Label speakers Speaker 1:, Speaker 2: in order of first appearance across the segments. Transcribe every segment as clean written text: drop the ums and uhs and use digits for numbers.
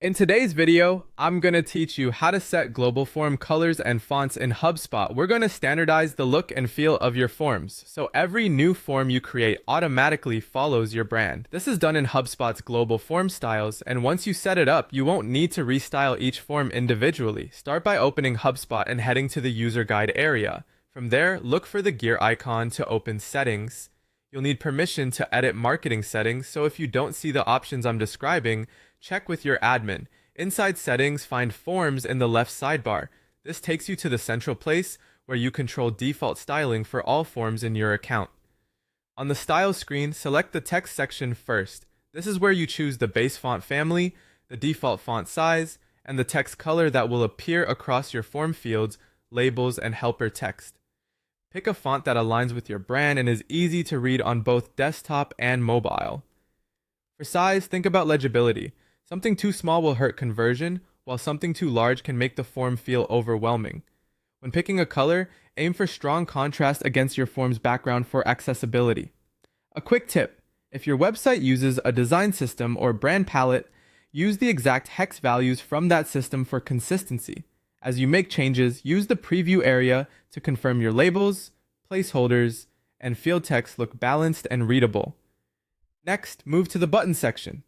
Speaker 1: In today's video, I'm going to teach you how to set global form colors and fonts in HubSpot. We're going to standardize the look and feel of your forms, so every new form you create automatically follows your brand. This is done in HubSpot's global form styles, and once you set it up, you won't need to restyle each form individually. Start by opening HubSpot and heading to the user guide area. From there, look for the gear icon to open settings. You'll need permission to edit marketing settings, so if you don't see the options I'm describing, check with your admin. Inside settings, find forms in the left sidebar. This takes you to the central place where you control default styling for all forms in your account. On the style screen, select the text section first. This is where you choose the base font family, the default font size, and the text color that will appear across your form fields, labels, and helper text. Pick a font that aligns with your brand and is easy to read on both desktop and mobile. For size, think about legibility. Something too small will hurt conversion, while something too large can make the form feel overwhelming. When picking a color, aim for strong contrast against your form's background for accessibility. A quick tip: if your website uses a design system or brand palette, use the exact hex values from that system for consistency. As you make changes, use the preview area to confirm your labels, placeholders, and field text look balanced and readable. Next, move to the button section.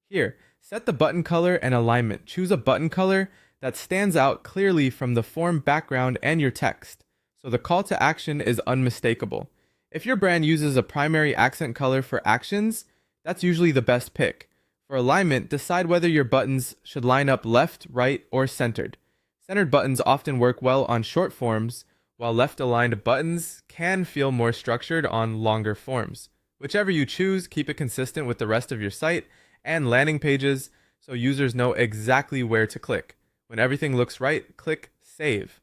Speaker 1: Here, set the button color and alignment. Choose a button color that stands out clearly from the form background and your text, so the call to action is unmistakable. If your brand uses a primary accent color for actions, that's usually the best pick. For alignment, decide whether your buttons should line up left, right, or centered. Centered buttons often work well on short forms, while left-aligned buttons can feel more structured on longer forms. Whichever you choose, keep it consistent with the rest of your site and landing pages so users know exactly where to click. When everything looks right, click Save.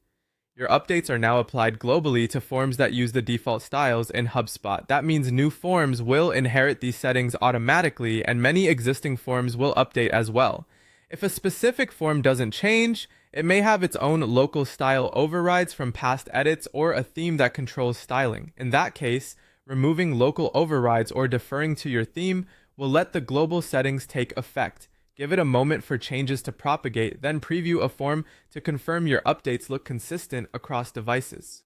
Speaker 1: Your updates are now applied globally to forms that use the default styles in HubSpot. That means new forms will inherit these settings automatically, and many existing forms will update as well. If a specific form doesn't change, it may have its own local style overrides from past edits or a theme that controls styling. In that case, removing local overrides or deferring to your theme will let the global settings take effect. Give it a moment for changes to propagate, then preview a form to confirm your updates look consistent across devices.